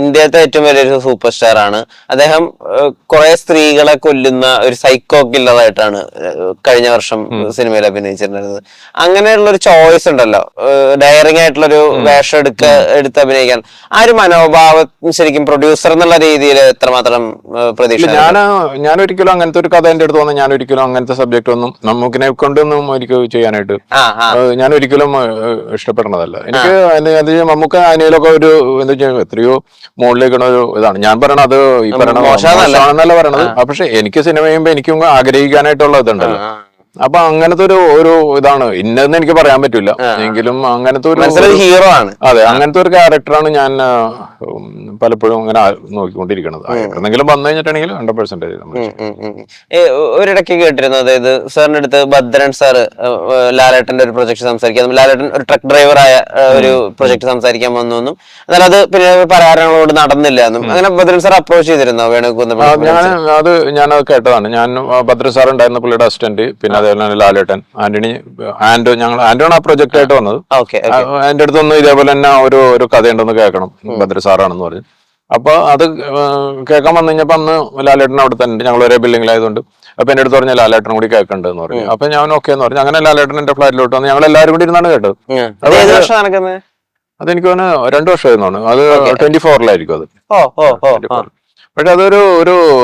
ഇന്ത്യത്തെ ഏറ്റവും വലിയൊരു super star ആണ് അദ്ദേഹം. കുറെ സ്ത്രീകളെ കൊല്ലുന്ന ഒരു സൈക്കോ കില്ലറായിട്ടാണ് കഴിഞ്ഞ വർഷം സിനിമയിൽ അഭിനയിച്ചിട്ടുണ്ടായിരുന്നത്. അങ്ങനെയുള്ള ഒരു ചോയ്സ് ഉണ്ടല്ലോ, ഡയറിങ് ആയിട്ടുള്ളൊരു വേഷം എടുത്ത് അഭിനയിക്കാൻ. ആ ഒരു മനോഭാവം ശരിക്കും പ്രൊഡ്യൂസർ എന്നുള്ള രീതിയിൽ എത്രമാത്രം പ്രതീക്ഷ? ഞാൻ ഒരിക്കലും അങ്ങനത്തെ ഒരു കഥ എന്റെ അടുത്ത് വന്ന് ഞാൻ ഒരിക്കലും അങ്ങനത്തെ സബ്ജക്ട് ഒന്നും നമുക്കിനെ കൊണ്ടൊന്നും എനിക്ക് ചെയ്യാനായിട്ട് ഞാൻ ഒരിക്കലും ഇഷ്ടപ്പെടുന്നതല്ല. എനിക്ക് നമുക്ക് അതിനൊക്കെ ഒരു എന്താ വെച്ചാൽ എത്രയോ മുകളിലേക്കുള്ള ഒരു ഇതാണ് ഞാൻ പറയണത്. അത് ഈ പറയണത് മോശമാണെന്നല്ല പറയണത്. പക്ഷെ എനിക്ക് സിനിമ ചെയ്യുമ്പോ എനിക്കും ആഗ്രഹിക്കാനായിട്ടുള്ള ഇതുണ്ടല്ലോ. അപ്പൊ അങ്ങനത്തെ ഒരു ഇതാണ് ഇന്നതെന്ന് എനിക്ക് പറയാൻ പറ്റില്ല. എങ്കിലും അങ്ങനത്തെ ഒരു ഹീറോ ആണ്. അതെ, അങ്ങനത്തെ ഒരു ക്യാരക്ടറാണ് ഞാൻ പലപ്പോഴും അങ്ങനെ നോക്കിക്കൊണ്ടിരിക്കുന്നത്. എന്തെങ്കിലും വന്നു കഴിഞ്ഞിട്ടുണ്ടെങ്കിൽ 100%. ഒരിടയ്ക്ക് കേട്ടിരുന്നു, അതായത് സാറിന്റെ അടുത്ത് ഭദ്രൻ സാറ് ലാലേട്ടന്റെ ഒരു പ്രൊജക്ട് സംസാരിക്കാൻ, ലാലേട്ടൻ ഒരു ട്രക്ക് ഡ്രൈവറായ ഒരു പ്രൊജക്ട് സംസാരിക്കാൻ വന്നു എന്നും, എന്നാൽ അത് പിന്നെ പറയാനോട് നടന്നില്ല എന്നും, അങ്ങനെ ഭദ്രൻ സാർ അപ്രോച്ച് ചെയ്തിരുന്നോ വേണുഗോപാൽ? ഞാനത് കേട്ടതാണ്. ഞാൻ ഭദ്രൻ സാർ ഉണ്ടായിരുന്ന പുള്ളിയുടെ അസിസ്റ്റന്റ്, പിന്നെ അതേപോലെ ലാലേട്ടൻ, ആന്റോണ് ആ പ്രൊജക്ട് ആയിട്ട് വന്നത്. എന്റെ അടുത്തൊന്നും ഇതേപോലെ തന്നെ ഒരു കഥയുണ്ടെന്ന് കേൾക്കണം, ഭദ്ര സാറാണെന്ന് പറഞ്ഞു. അപ്പൊ അത് കേൾക്കാൻ വന്നു കഴിഞ്ഞപ്പോ അന്ന് ലാലേട്ടൻ അവിടെ തന്നെ, ഞങ്ങൾ ഒരേ ബിൽഡിങ്ങിലായതുകൊണ്ട് അപ്പൊ എന്റെ അടുത്ത് പറഞ്ഞ ലാലേട്ടനും കൂടി കേൾക്കണ്ടെന്ന് പറഞ്ഞു. അപ്പൊ ഞാൻ ഓക്കെ എന്ന് പറഞ്ഞു. അങ്ങനെ ലാലേട്ടൻ എന്റെ ഫ്ലാറ്റിലോട്ട് വന്ന് ഞങ്ങൾ എല്ലാവരും കൂടി ഇരുന്നാണ് കേട്ടത്. അതെനിക്ക് 2 വർഷമായിരുന്നു. അത് 24-ലായിരിക്കും അത്. പക്ഷെ അതൊരു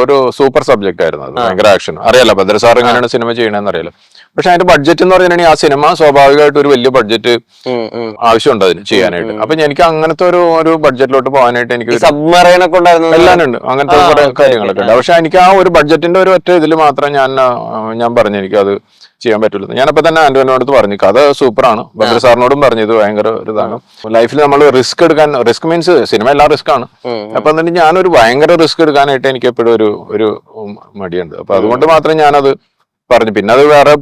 ഒരു സൂപ്പർ സബ്ജക്ട് ആയിരുന്നു. അത് ഭയങ്കര ആക്ഷൻ. അറിയാലോ ഭദ്ര സാർ എങ്ങനെയാണ് സിനിമ ചെയ്യണമെന്ന് അറിയാലോ. പക്ഷെ അതിന്റെ ബഡ്ജറ്റ് എന്ന് പറഞ്ഞിട്ടുണ്ടെങ്കിൽ ആ സിനിമ സ്വാഭാവികമായിട്ട് ഒരു വലിയ ബഡ്ജറ്റ് ആവശ്യമുണ്ട് അതിന് ചെയ്യാനായിട്ട്. അപ്പൊ എനിക്ക് അങ്ങനത്തെ ഒരു ബഡ്ജറ്റിലോട്ട് പോകാനായിട്ട് എനിക്ക് എല്ലാം ഉണ്ട്, അങ്ങനത്തെ കുറെ കാര്യങ്ങളൊക്കെ ഉണ്ട്. പക്ഷെ എനിക്ക് ആ ഒരു ബഡ്ജറ്റിന്റെ ഒരു ഒറ്റ ഇതിൽ മാത്രം ഞാൻ പറഞ്ഞു എനിക്ക് അത് ചെയ്യാൻ പറ്റില്ല. ഞാനപ്പോ തന്നെ ആന്റോണിയോട് അടുത്ത് പറഞ്ഞു കഥ സൂപ്പറാണ്. ഭദ്ര സാറിനോടും പറഞ്ഞു ഇത് ഭയങ്കര ഒരു ഇതാണ്. ലൈഫിൽ നമ്മൾ റിസ്ക് മീൻസ് സിനിമ എല്ലാം റിസ്ക് ആണ്. അപ്പൊ എന്നിട്ട് ഞാനൊരു ഭയങ്കര റിസ്ക് എടുക്കാനായിട്ട് എനിക്ക് എപ്പോഴും ഒരു മടിയുണ്ട്. അപ്പൊ അതുകൊണ്ട് മാത്രം ഞാനത് പറഞ്ഞു. പിന്നെ അത് വേറെ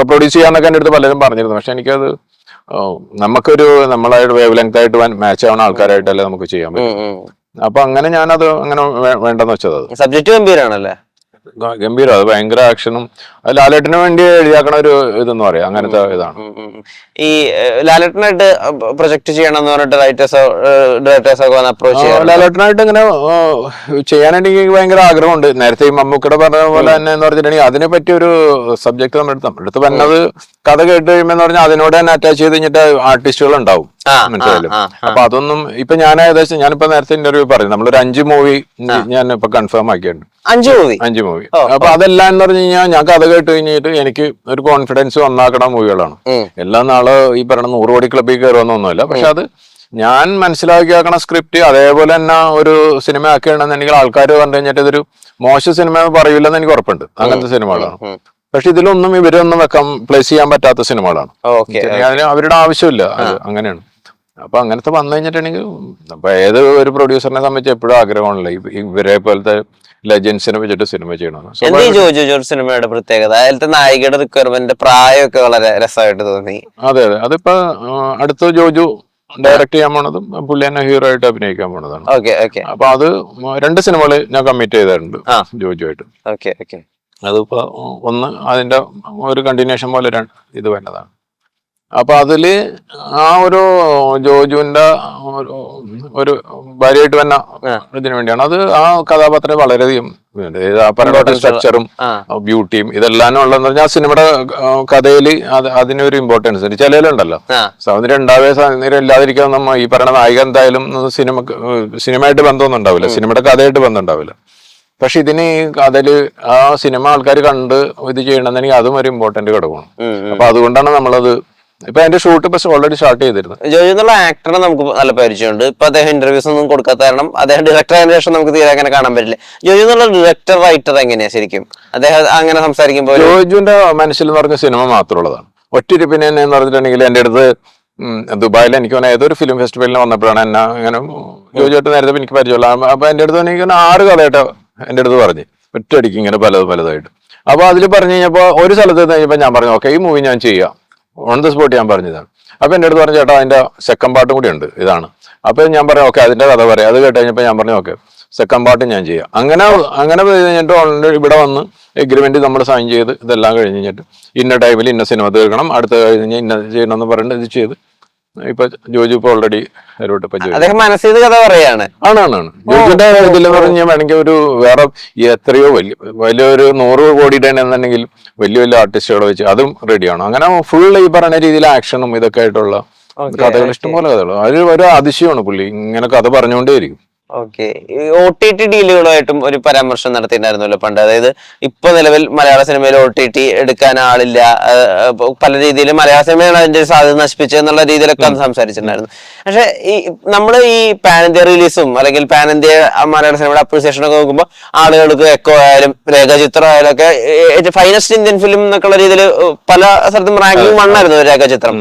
പ്രൊഡ്യൂസ് ചെയ്യാന്നൊക്കെ എൻ്റെ അടുത്ത് പലരും പറഞ്ഞിരുന്നു. പക്ഷെ എനിക്കത് നമ്മളായിട്ട് വേവ് ലെങ്ത് ആയിട്ട് മാച്ച് ആവുന്ന ആൾക്കാരായിട്ടല്ലേ നമുക്ക് ചെയ്യാൻ പറ്റും. അപ്പൊ അങ്ങനെ ഞാനത് അങ്ങനെ വേണ്ടെന്ന് വെച്ചത്. സബ്ജക്ട് ഗംഭീരാണല്ലേ? ഗംഭീരം. അത് ഭയങ്കര ആക്ഷനും ലാലേട്ടന് വേണ്ടി എഴുതിയാക്കണ ഒരു ഇതെന്ന് പറയാം, അങ്ങനത്തെ ഇതാണ്. ഈ ലാലേട്ടനായിട്ട് പ്രൊജക്ട് ചെയ്യണമെന്ന് പറഞ്ഞിട്ട് ഡയറക്ടേഴ്സൊക്കെ അപ്രോച്ച് ലാലേട്ടനായിട്ട് ഇങ്ങനെ ചെയ്യാനായിട്ട് എനിക്ക് ഭയങ്കര ആഗ്രഹമുണ്ട്. നേരത്തെ ഈ മമ്മൂക്കയുടെ പറഞ്ഞ പോലെ തന്നെ എന്ന് പറഞ്ഞിട്ടുണ്ടെങ്കിൽ അതിനെ പറ്റിയ ഒരു സബ്ജക്ട് നമ്മുടെ അടുത്ത് വന്നത് കഥ കേട്ട് കഴിയുമ്പോൾ പറഞ്ഞാൽ അതിനോട് തന്നെ അറ്റാച്ച് ചെയ്ത് കഴിഞ്ഞിട്ട് ആർട്ടിസ്റ്റുകൾ ഉണ്ടാവും, മനസ്സിലായാലും. അപ്പൊ അതൊന്നും ഇപ്പൊ ഞാൻ ഏകദേശം ഞാനിപ്പോ നേരത്തെ ഇന്റർവ്യൂ പറയും നമ്മളൊരു 5 മൂവി ഞാൻ ഇപ്പൊ കൺഫേം ആക്കിയിട്ടുണ്ട്. 5 മൂവി. അപ്പൊ അതെല്ലാം എന്ന് പറഞ്ഞു കഴിഞ്ഞാൽ ഞാൻ കഥ കേട്ട് കഴിഞ്ഞിട്ട് എനിക്ക് ഒരു കോൺഫിഡൻസ് വന്നാക്കണ മൂവികളാണ്. എല്ലാ നാള് ഈ പറഞ്ഞ 100 കോടി ക്ലബിൽ കയറുമെന്നൊന്നുമില്ല. പക്ഷെ അത് ഞാൻ മനസ്സിലാക്കിയാക്കണ സ്ക്രിപ്റ്റ് അതേപോലെ തന്നെ ഒരു സിനിമ ആക്കിയിട്ടുണ്ടെന്നുണ്ടെങ്കിൽ ആൾക്കാർ പറഞ്ഞു കഴിഞ്ഞിട്ട് ഇതൊരു മോശം സിനിമ പറയില്ലെന്ന് എനിക്ക് ഉറപ്പുണ്ട്. അങ്ങനത്തെ സിനിമകളാണ്. പക്ഷെ ഇതിലൊന്നും ഇവരൊന്നും പ്ലേസ് ചെയ്യാൻ പറ്റാത്ത സിനിമകളാണ്. അതിന് അവരുടെ ആവശ്യമില്ല. അങ്ങനെയാണ്. അപ്പൊ അങ്ങനത്തെ വന്നു കഴിഞ്ഞിട്ടുണ്ടെങ്കിൽ അപ്പൊ ഏത് ഒരു പ്രൊഡ്യൂസറിനെ സംബന്ധിച്ച് എപ്പോഴും ആഗ്രഹമാണല്ലോ ഇവരെ പോലത്തെ ലെജൻസിനെ വെച്ചിട്ട് സിനിമ ചെയ്യണം. സിനിമയുടെ പ്രത്യേകത അതിലത്തെ നായികയുടെ റിക്വയർമെന്റ് പ്രായമൊക്കെ വളരെ രസമായിട്ട് തോന്നി. അതെ. അതിപ്പോ അടുത്ത ജോജു ഡയറക്ട് ചെയ്യാൻ പോണതും പുള്ളി തന്നെ ഹീറോ ആയിട്ട് അഭിനയിക്കാൻ പോണതാണ്. അപ്പൊ അത് 2 സിനിമകള് ഞാൻ കമ്മിറ്റ് ചെയ്തിട്ടുണ്ട് ജോജുവായിട്ട്. അതിപ്പോ ഒന്ന് അതിന്റെ ഒരു കണ്ടിന്യൂഷൻ പോലെ ഇത് വേണ്ടതാണ്. അപ്പൊ അതില് ആ ഒരു ജോജുവിന്റെ ഒരു ഭാര്യയായിട്ട് തന്നെ ഇതിനു വേണ്ടിയാണ്. അത് ആ കഥാപാത്രം വളരെയധികം സ്ട്രക്ചറും ബ്യൂട്ടിയും ഇതെല്ലാം ഉള്ളതെന്ന് പറഞ്ഞാൽ ആ സിനിമയുടെ കഥയിൽ അതിനൊരു ഇമ്പോർട്ടൻസ് ഉണ്ട്. ചിലയിലുണ്ടല്ലോ സൗന്ദര്യം ഉണ്ടാവേ സൗന്ദര്യം ഇല്ലാതിരിക്കാൻ നമ്മ ഈ പറയുന്ന നായിക എന്തായാലും സിനിമയായിട്ട് ബന്ധമൊന്നും ഉണ്ടാവില്ല, സിനിമയുടെ കഥയായിട്ട് ബന്ധം ഉണ്ടാവില്ല. പക്ഷെ ഇതിന് കഥയില് ആ സിനിമ ആൾക്കാർ കണ്ട് ഇത് ചെയ്യണമെന്നുണ്ടെങ്കിൽ അതും ഒരു ഇമ്പോർട്ടന്റ് ഘടകമാണ്. അപ്പൊ അതുകൊണ്ടാണ് നമ്മളത് ഇപ്പൊ അതിന്റെ ഷൂട്ട് ഇപ്പൊ ഓൾറെഡി സ്റ്റാർട്ട് ചെയ്തിരുന്നു. ജോജു എന്നുള്ള ആക്ടറെ നമുക്ക് നല്ല പരിചയമുണ്ട്. ഇപ്പൊ അദ്ദേഹം ഇന്റർവ്യൂസ് ഒന്നും കൊടുക്കാത്ത കാരണം അദ്ദേഹം ഡയറക്ടർ ആയതിനു ശേഷം നമുക്ക് തീരെ അങ്ങനെ കാണാൻ പറ്റില്ല. ജോജു എന്നുള്ള ഡയറക്ടർ റൈറ്റർ എങ്ങനെയാ ശരിക്കും അദ്ദേഹം അങ്ങനെ സംസാരിക്കുമ്പോൾ? ജോജുവിന്റെ മനസ്സിൽ എന്ന് പറഞ്ഞ സിനിമ മാത്രമുള്ളതാണ്. ഒറ്റയിരിപ്പിനെ എന്ന് പറഞ്ഞിട്ടുണ്ടെങ്കിൽ എന്റെ അടുത്ത് ദുബായിൽ എനിക്ക് ഏതൊരു ഫിലിം ഫെസ്റ്റിവലിന് വന്നപ്പോഴാണ് എന്നെ അങ്ങനെ ജോജുവായിട്ട് നേരത്തെ എനിക്ക് പരിചയമുള്ള. അപ്പൊ എന്റെ അടുത്ത് എനിക്ക് 6 കഥയായിട്ട് എന്റെ അടുത്ത് പറഞ്ഞ് ഒറ്റയടിക്ക് ഇങ്ങനെ പലതായിട്ട്. അപ്പൊ അതിൽ പറഞ്ഞു കഴിഞ്ഞപ്പോ ഒരു സ്ഥലത്ത് കഴിഞ്ഞപ്പോ ഞാൻ പറഞ്ഞു ഓക്കെ ഈ മൂവി ഞാൻ ചെയ്യാം, ഓൺ ദ സ്പോട്ട് ഞാൻ പറഞ്ഞതാണ്. അപ്പൊ എന്റെ അടുത്ത് പറഞ്ഞു ചേട്ടാ അതിന്റെ സെക്കൻഡ് പാർട്ടും കൂടി ഉണ്ട് ഇതാണ്. അപ്പൊ ഞാൻ പറഞ്ഞു ഓക്കെ അതിന്റെ കഥ പറയാം. അത് കേട്ട് കഴിഞ്ഞപ്പോ ഞാൻ പറഞ്ഞു ഓക്കെ സെക്കൻഡ് പാർട്ട് ഞാൻ ചെയ്യാം. അങ്ങനെ കഴിഞ്ഞിട്ട് ഓൾറെഡി ഇവിടെ വന്ന് എഗ്രിമെന്റ് നമ്മൾ സൈൻ ചെയ്ത് ഇതെല്ലാം കഴിഞ്ഞിട്ട് ഇന്ന ടൈമിൽ ഇന്ന സിനിമ തീർക്കണം, അടുത്ത കഴിഞ്ഞ് ഇന്ന ചെയ്യണമെന്ന് പറഞ്ഞിട്ട് ഇത് ചെയ്ത് ഇപ്പൊ ജോജു ഇപ്പൊ ഓൾറെഡി അദ്ദേഹം മനസ്സിൽ കഥ പറയാണ്. ആണ് ജോജുന്റെ ഇതിലെന്ന് പറഞ്ഞാൽ വേണമെങ്കിൽ ഒരു വേറെ എത്രയോ വലിയൊരു 100 കോടിയുടെ എന്നുണ്ടെങ്കിൽ വലിയ വലിയ ആർട്ടിസ്റ്റുകളെ വെച്ച് അതും റെഡിയാണ്. അങ്ങനെ ഫുൾ ഈ പറയുന്ന രീതിയിൽ ആക്ഷനും ഇതൊക്കെ ആയിട്ടുള്ള കഥകൾ, ഇഷ്ടംപോലെ കഥകൾ. അതിൽ ഒരു അതിശയമാണ് പുള്ളി, ഇങ്ങനെ കഥ പറഞ്ഞുകൊണ്ടേയിരിക്കും. ഓക്കെ. OTT ഡീലുകളുമായിട്ടും ഒരു പരാമർശം നടത്തിയിട്ടുണ്ടായിരുന്നല്ലോ പണ്ട്. അതായത് ഇപ്പൊ നിലവിൽ മലയാള സിനിമയിൽ OTT എടുക്കാൻ ആളില്ല, പല രീതിയിൽ മലയാള സിനിമയാണ് അതിന്റെ സാധ്യത നശിപ്പിച്ചത് എന്നുള്ള രീതിയിലൊക്കെ അന്ന് സംസാരിച്ചിട്ടുണ്ടായിരുന്നു. പക്ഷെ നമ്മൾ ഈ പാൻ ഇന്ത്യ റിലീസും അല്ലെങ്കിൽ പാൻ ഇന്ത്യ മലയാള സിനിമയുടെ അപ്രീസിയേഷൻ ഒക്കെ നോക്കുമ്പോൾ ആളുകൾക്ക് എക്കോ ആയാലും രേഖാചിത്രം ആയാലും ഒക്കെ ഫൈനസ്റ്റ് ഇന്ത്യൻ ഫിലിം എന്നൊക്കെയുള്ള രീതിയിൽ പല സ്ഥലത്തും റാങ്കിങ് 1 ആയിരുന്നു രേഖാചിത്രം.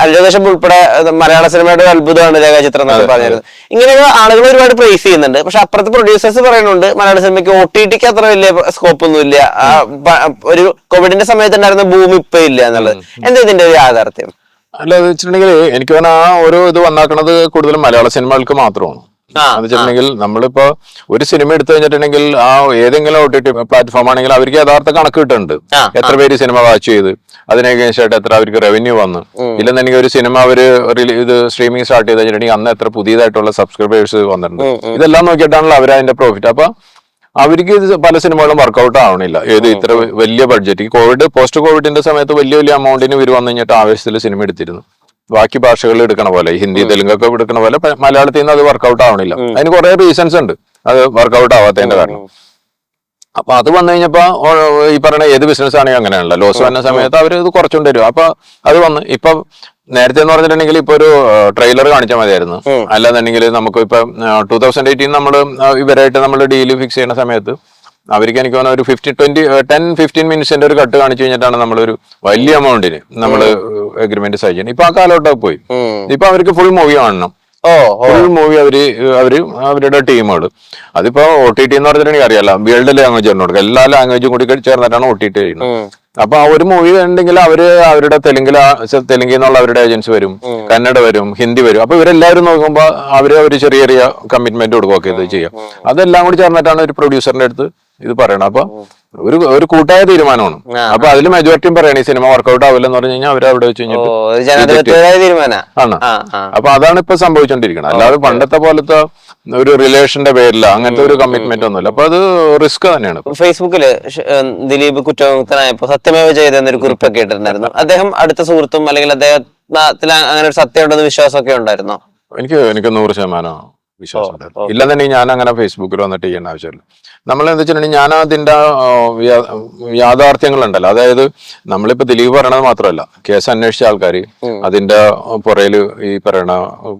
അൽജോദേശം ഉൾപ്പെടെ മലയാള സിനിമയുടെ ഒരു അത്ഭുതമാണ് രേഖാചിത്രം എന്നൊക്കെ പറഞ്ഞിരുന്നത്. ഇങ്ങനെയൊക്കെ ആളുകൾ ഒരുപാട് പ്രൈസ് ചെയ്യുന്നുണ്ട്. പക്ഷെ അപ്പുറത്ത് പ്രൊഡ്യൂസേഴ്സ് പറയുന്നുണ്ട് മലയാള സിനിമയ്ക്ക് OTTക്ക് അത്ര വലിയ സ്കോപ്പ് ഒന്നും ഇല്ല, ഒരു കോവിഡിന്റെ സമയത്ത് ഉണ്ടായിരുന്ന ഭൂമി ഇപ്പൊ ഇല്ല എന്നുള്ളത്. എന്താ ഇതിന്റെ ഒരു യാഥാർത്ഥ്യം? അല്ല, അത് വെച്ചിട്ടുണ്ടെങ്കിൽ എനിക്ക് തോന്നുന്നു ആ ഓരോ ഇത് വന്നാക്കുന്നത് കൂടുതലും മലയാള സിനിമകൾക്ക് മാത്രമാണ്. എന്ന് വെച്ചിട്ടുണ്ടെങ്കിൽ നമ്മളിപ്പോ ഒരു സിനിമ എടുത്തു കഴിഞ്ഞിട്ടുണ്ടെങ്കിൽ ആ ഏതെങ്കിലും OTT പ്ലാറ്റ്ഫോം ആണെങ്കിൽ അവർക്ക് യഥാർത്ഥ കണക്ക് കിട്ടുന്നുണ്ട്. എത്ര പേര് സിനിമ വാച്ച് ചെയ്ത്, അതിനേക്കായിട്ട് എത്ര അവർക്ക് റവന്യൂ വന്നു, ഇല്ലെന്നുണ്ടെങ്കിൽ ഒരു സിനിമ അവര് ഇത് സ്ട്രീമിംഗ് സ്റ്റാർട്ട് ചെയ്ത് കഴിഞ്ഞിട്ടുണ്ടെങ്കിൽ അന്ന് എത്ര പുതിയതായിട്ടുള്ള സബ്സ്ക്രൈബേഴ്സ് വന്നിട്ടുണ്ട്. ഇതെല്ലാം നോക്കിയിട്ടാണല്ലോ അവർ അതിന്റെ പ്രോഫിറ്റ്. അപ്പൊ അവർക്ക് ഇത് പല സിനിമകളും വർക്കൗട്ട് ആവണില്ല. ഏത് ഇത്ര വലിയ ബഡ്ജറ്റ് പോസ്റ്റ് കോവിഡിന്റെ സമയത്ത് വലിയ അമൗണ്ടിന് ഇവർ വന്നു കഴിഞ്ഞിട്ട് ആവേശത്തിൽ സിനിമ എടുത്തിരുന്നു. ബാക്കി ഭാഷകളിൽ എടുക്കണ പോലെ, ഹിന്ദി തെലുങ്കൊക്കെ എടുക്കണ പോലെ മലയാളത്തിൽ നിന്ന് അത് വർക്കൗട്ട് ആവണില്ല. അതിന് കുറെ റീസൺസ് ഉണ്ട് അത് വർക്കൗട്ട് ആവാത്തതിന്റെ കാരണം. അപ്പൊ അത് വന്നു കഴിഞ്ഞപ്പോ ഈ പറയുന്ന ഏത് ബിസിനസ് ആണെങ്കിൽ അങ്ങനെയാണല്ലോ, ലോസ് വന്ന സമയത്ത് അവർ ഇത് കുറച്ചുകൊണ്ട് വരും. അപ്പൊ അത് വന്ന് ഇപ്പൊ നേരത്തെ എന്ന് പറഞ്ഞിട്ടുണ്ടെങ്കിൽ ഇപ്പൊ ഒരു ട്രെയിലർ കാണിച്ചാൽ മതിയായിരുന്നു. അല്ലാന്നുണ്ടെങ്കിൽ നമുക്ക് ഇപ്പൊ 2018 നമ്മള് ഇവരായിട്ട് നമ്മൾ ഡീല് ഫിക്സ് ചെയ്യുന്ന സമയത്ത് അവർക്ക് എനിക്ക് തോന്നുന്ന ഒരു 10-15 മിനിറ്റ്സിന്റെ ഒരു കട്ട് കാണിച്ചു കഴിഞ്ഞിട്ടാണ് നമ്മളൊരു വലിയ എമൗണ്ടിന് നമ്മൾ അഗ്രിമെന്റ് സൈൻ ചെയ്യുന്നത്. ഇപ്പൊ ആ കാലഘട്ടമൊക്കെ പോയി. ഇപ്പൊ അവർക്ക് ഫുൾ മൂവി കാണണം. ഫുൾ മൂവി അവരുടെ ടീമുകൾ. അതിപ്പോ OTT എന്ന് പറഞ്ഞിട്ടുണ്ടെങ്കിൽ അറിയാലോ, വേൾഡ് ലാംഗ്വേജ് കൊടുക്കുക, എല്ലാ ലാംഗ്വേജും കൂടി ചേർന്നിട്ടാണ് OTT ചെയ്യുന്നത്. അപ്പൊ ആ ഒരു മൂവി ഉണ്ടെങ്കിൽ അവരുടെ തെലുങ്കിൽ നിന്നുള്ള അവരുടെ ഏജൻസി വരും, കന്നഡ വരും, ഹിന്ദി വരും. അപ്പൊ ഇവരെല്ലാവരും നോക്കുമ്പോ ഒരു ചെറിയ ചെറിയ കമ്മിറ്റ്മെന്റ് കൊടുക്കുകയൊക്കെ ഇത് ചെയ്യാം. അതെല്ലാം കൂടി ചേർന്നിട്ടാണ് ഒരു പ്രൊഡ്യൂസറിന്റെ അടുത്ത് ഇത് പറയണം. അപ്പൊ ഒരു കൂട്ടായ തീരുമാനമാണ്. അപ്പൊ അതിൽ മെജോറിറ്റിയും പറയണ ഈ സിനിമ വർക്കൗട്ട് ആവില്ല എന്ന് പറഞ്ഞു കഴിഞ്ഞാൽ അവരവിടെ വെച്ച് കഴിഞ്ഞിട്ട് ആണ്. അപ്പൊ അതാണ് ഇപ്പൊ സംഭവിച്ചോണ്ടിരിക്കുന്നത്. അല്ലാതെ പണ്ടത്തെ പോലത്തെ ഒരു റിലേഷന്റെ പേരില്ല, അങ്ങനത്തെ ഒരു കമ്മിറ്റ്മെന്റ് ഒന്നുമില്ല. അപ്പൊ അത് റിസ്ക് തന്നെയാണ്. ഫേസ്ബുക്കില് ദിലീപ് കുറ്റമുക്തനായപ്പോ സത്യമേവ ചെയ്തെന്നൊരു കുറിപ്പൊക്കെ ഇട്ടിട്ടുണ്ടായിരുന്നു. അദ്ദേഹം അടുത്ത സുഹൃത്തും അല്ലെങ്കിൽ അദ്ദേഹത്തിൽ അങ്ങനെ ഒരു സത്യം ഉണ്ടെന്ന് വിശ്വാസമൊക്കെ ഉണ്ടായിരുന്നോ? എനിക്ക് 100% വിശ്വാസം ഉണ്ടായിരുന്നു. ഇല്ലെന്നുണ്ടെങ്കിൽ ഞാൻ അങ്ങനെ ഫേസ്ബുക്കിൽ വന്നിട്ട് ചെയ്യേണ്ട ആവശ്യമില്ല. നമ്മൾ എന്താ വെച്ചിട്ടുണ്ടെങ്കിൽ ഞാൻ അതിന്റെ യാഥാർത്ഥ്യങ്ങളുണ്ടല്ലോ, അതായത് നമ്മളിപ്പോ ദിലീപ് പറയണത് മാത്രമല്ല, കേസ് അന്വേഷിച്ച ആൾക്കാർ, അതിന്റെ പുറയില് ഈ പറയണ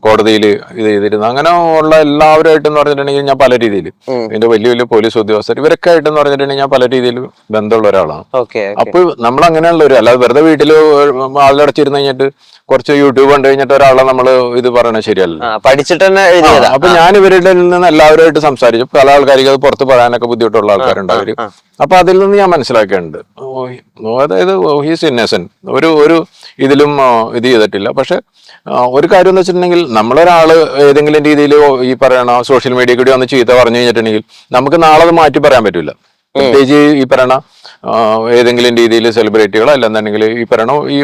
കോടതിയിൽ ഇത് ചെയ്തിരുന്നു, അങ്ങനെ ഉള്ള എല്ലാവരുമായിട്ടെന്ന് പറഞ്ഞിട്ടുണ്ടെങ്കിൽ ഞാൻ പല രീതിയിൽ ഇതിന്റെ വലിയ പോലീസ് ഉദ്യോഗസ്ഥർ ഇവരൊക്കെ ആയിട്ടെന്ന് പറഞ്ഞിട്ടുണ്ടെങ്കിൽ ഞാൻ പല രീതിയിൽ ബന്ധമുള്ള ഒരാളാണ്. അപ്പൊ നമ്മൾ അങ്ങനെയുള്ള ഒരു, അല്ലാതെ വെറുതെ വീട്ടിൽ ആളിലടച്ചിരുന്ന് കഴിഞ്ഞിട്ട് കുറച്ച് യൂട്യൂബ് കണ്ടു കഴിഞ്ഞിട്ട് ഒരാളെ നമ്മൾ ഇത് പറയണത് ശരിയല്ല. പഠിച്ചിട്ട് തന്നെ. അപ്പൊ ഞാൻ ഇവരുടെ നിന്ന് എല്ലാവരുമായിട്ട് സംസാരിച്ചു. പല ആൾക്കാർക്ക് അത് പുറത്ത് പറയാനൊക്കെ ബുദ്ധിമുട്ടുള്ള ആൾക്കാരുണ്ടാവും. അപ്പൊ അതിൽ നിന്ന് ഞാൻ മനസ്സിലാക്കിയിട്ടുണ്ട്, അതായത് ഹീസ് ഇന്നസെന്റ്, ഒരു ഇതിലും ഇത് ചെയ്തിട്ടില്ല. പക്ഷെ ഒരു കാര്യം എന്ന് വെച്ചിട്ടുണ്ടെങ്കിൽ നമ്മളൊരാള് ഏതെങ്കിലും രീതിയിൽ ഈ പറയണ സോഷ്യൽ മീഡിയ കൂടി വന്ന് ചീത്ത പറഞ്ഞു കഴിഞ്ഞിട്ടുണ്ടെങ്കിൽ നമുക്ക് നാളെ അത് മാറ്റി പറയാൻ പറ്റില്ല. പ്രത്യേകിച്ച് ഈ പറയണ ഏതെങ്കിലും രീതിയിൽ സെലിബ്രിറ്റികളോ അല്ലെന്നുണ്ടെങ്കിൽ ഈ പറയണ ഈ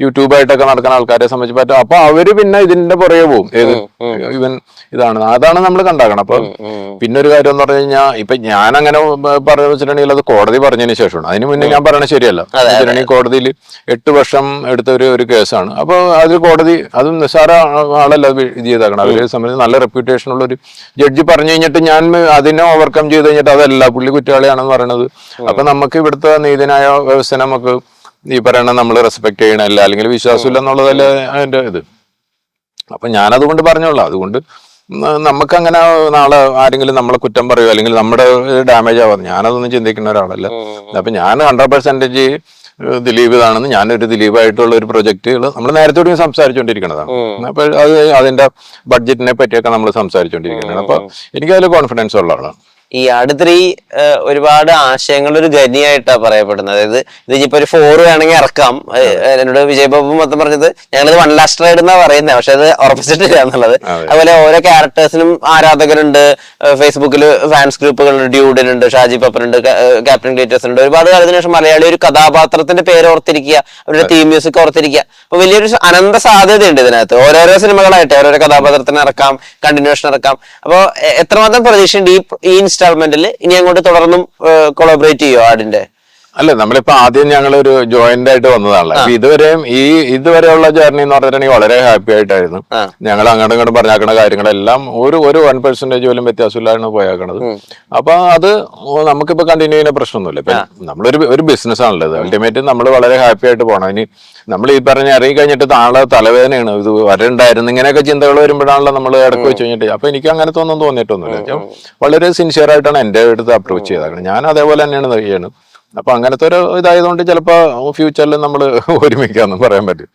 യൂട്യൂബായിട്ടൊക്കെ നടക്കുന്ന ആൾക്കാരെ സംബന്ധിച്ച് പറ്റും. അപ്പൊ അവര് പിന്നെ ഇതിന്റെ പുറകെ പോകും, അതാണ് നമ്മൾ കണ്ടാക്കണം. അപ്പൊ പിന്നെ ഒരു കാര്യം എന്ന് പറഞ്ഞു കഴിഞ്ഞാൽ ഇപ്പൊ ഞാൻ അങ്ങനെ പറഞ്ഞു വെച്ചിട്ടുണ്ടെങ്കിൽ അത് കോടതി പറഞ്ഞതിന് ശേഷമാണ്. അതിന് മുന്നേ ഞാൻ പറയണത് ശരിയല്ല. കോടതിയിൽ 8 വർഷം എടുത്ത ഒരു കേസാണ്. അപ്പൊ അത് കോടതി അതും നിസ്സാര ആളല്ല ഇത് ചെയ്താക്കണം. അവരെ സംബന്ധിച്ച് നല്ല റെപ്യൂട്ടേഷൻ ഉള്ള ഒരു ജഡ്ജി പറഞ്ഞു കഴിഞ്ഞിട്ട് ഞാൻ അതിനെ ഓവർകം ചെയ്ത് കഴിഞ്ഞിട്ട് അതല്ല പുള്ളി കുറ്റവാളിയാണെന്ന് പറയണത്. അപ്പൊ നമുക്ക് ഇവിടുത്തെ നീതിന്യായ വ്യവസ്ഥ നമുക്ക് ഈ പറയണ നമ്മൾ റെസ്പെക്ട് ചെയ്യണമല്ല, അല്ലെങ്കിൽ വിശ്വാസമില്ല എന്നുള്ളതല്ല അതിന്റെ ഇത്. അപ്പൊ ഞാനതുകൊണ്ട് പറഞ്ഞോളാം. അതുകൊണ്ട് നമുക്കങ്ങനെ നാളെ ആരെങ്കിലും നമ്മളെ കുറ്റം പറയുമോ അല്ലെങ്കിൽ നമ്മുടെ ഡാമേജ് ആവാതെ ഞാനതൊന്നും ചിന്തിക്കുന്ന ഒരാളല്ല. അപ്പൊ ഞാൻ 100% ദിലീപ് ഇതാണെന്ന്, ഞാനൊരു ദിലീപായിട്ടുള്ള ഒരു പ്രൊജക്ടുകൾ നമ്മൾ നേരത്തെ സംസാരിച്ചുകൊണ്ടിരിക്കുന്നതാണ്. അപ്പൊ അതിന്റെ ബഡ്ജറ്റിനെ പറ്റിയൊക്കെ നമ്മൾ സംസാരിച്ചുകൊണ്ടിരിക്കുന്നതാണ്. അപ്പൊ എനിക്കതിൽ കോൺഫിഡൻസ് ഉള്ള ആളാണ്. ഈ ആട് 3 ഒരുപാട് ആശയങ്ങളുടെ ഒരു ഖനിയായിട്ടാ പറയപ്പെടുന്നത്. അതായത് ഇത് ഇനിയിപ്പോ ഒരു 4 വേണമെങ്കിൽ ഇറക്കാം. എന്നോട് വിജയബാബു മൊത്തം പറഞ്ഞത് ഞങ്ങളിത് 1 ലാസ്റ്റ് റൈഡ് എന്നാ പറയുന്നത്, പക്ഷെ അത് ഉറപ്പിച്ചിട്ടില്ല എന്നുള്ളത്. അതുപോലെ ഓരോ ക്യാരക്ടേഴ്സിനും ആരാധകരുണ്ട്, ഫേസ്ബുക്കിൽ ഫാൻസ് ഗ്രൂപ്പുകളുണ്ട്, ഡ്യൂഡിനുണ്ട്, ഷാജി പപ്പനുണ്ട്, ക്യാപ്റ്റൻ ക്ലീറ്റസ് ഉണ്ട്. ഒരുപാട് കാലത്തിന് ശേഷം മലയാളി ഒരു കഥാപാത്രത്തിന്റെ പേര് ഓർത്തിരിക്കുക, അവരുടെ തീം മ്യൂസിക് ഓർത്തിരിക്കുക. അപ്പൊ വലിയൊരു അനന്ത സാധ്യതയുണ്ട് ഇതിനകത്ത്. ഓരോരോ സിനിമകളായിട്ട് ഓരോരോ കഥാപാത്രത്തിന് ഇറക്കാം, കണ്ടിന്യൂഷൻ ഇറക്കാം. അപ്പൊ എത്രമാത്രം പ്രതീക്ഷയുണ്ട് ഈ ഇൻസ്റ്റാൾമെന്റിൽ ഇനി അങ്ങോട്ട് തുടർന്നും കൊളാബറേറ്റ് ചെയ്യോ ആടിന്റെ? അല്ല, നമ്മളിപ്പോ ആദ്യം ഞങ്ങളൊരു ജോയിന്റ് ആയിട്ട് വന്നതാണല്ലോ. അപ്പൊ ഇതുവരെയും ഇതുവരെയുള്ള ജേർണി എന്ന് പറഞ്ഞിട്ടുണ്ടെങ്കിൽ വളരെ ഹാപ്പി ആയിട്ടായിരുന്നു. ഞങ്ങൾ അങ്ങോട്ടും ഇങ്ങോട്ടും പറഞ്ഞാക്കുന്ന കാര്യങ്ങളെല്ലാം ഒരു 1% പോലും വ്യത്യാസമില്ലാതാണ് പോയാക്കണത്. അപ്പൊ അത് നമുക്കിപ്പോ കണ്ടിന്യൂ ചെയ്യുന്ന പ്രശ്നമൊന്നുമില്ല. ഇപ്പൊ നമ്മളൊരു ബിസിനസ് ആണല്ലോ ഇത്. അൾട്ടിമേറ്റ് നമ്മൾ വളരെ ഹാപ്പി ആയിട്ട് പോകണം. ഇനി നമ്മൾ ഈ പറഞ്ഞ ഇറങ്ങി കഴിഞ്ഞിട്ട് നാളെ തലവേദനയാണ്, ഇത് വരണ്ടായിരുന്നു, ഇങ്ങനെയൊക്കെ ചിന്തകൾ വരുമ്പോഴാണല്ലോ നമ്മൾ ഇടയ്ക്ക് വെച്ച് കഴിഞ്ഞിട്ട്. അപ്പൊ എനിക്ക് അങ്ങനത്തെ ഒന്നും തോന്നിയിട്ടൊന്നുമില്ല. വളരെ സിൻസിയർ ആയിട്ടാണ് എന്റെ അടുത്ത് അപ്രോച്ച് ചെയ്തേക്കുന്നത്. ഞാൻ അതേപോലെ തന്നെയാണ് ചെയ്യുന്നത്. അപ്പൊ അങ്ങനത്തെ ഒരു ഇതായതുകൊണ്ട് ചിലപ്പോ ഫ്യൂച്ചറിൽ നമ്മൾ ഒരുമിക്കാന്ന് പറയാൻ പറ്റും.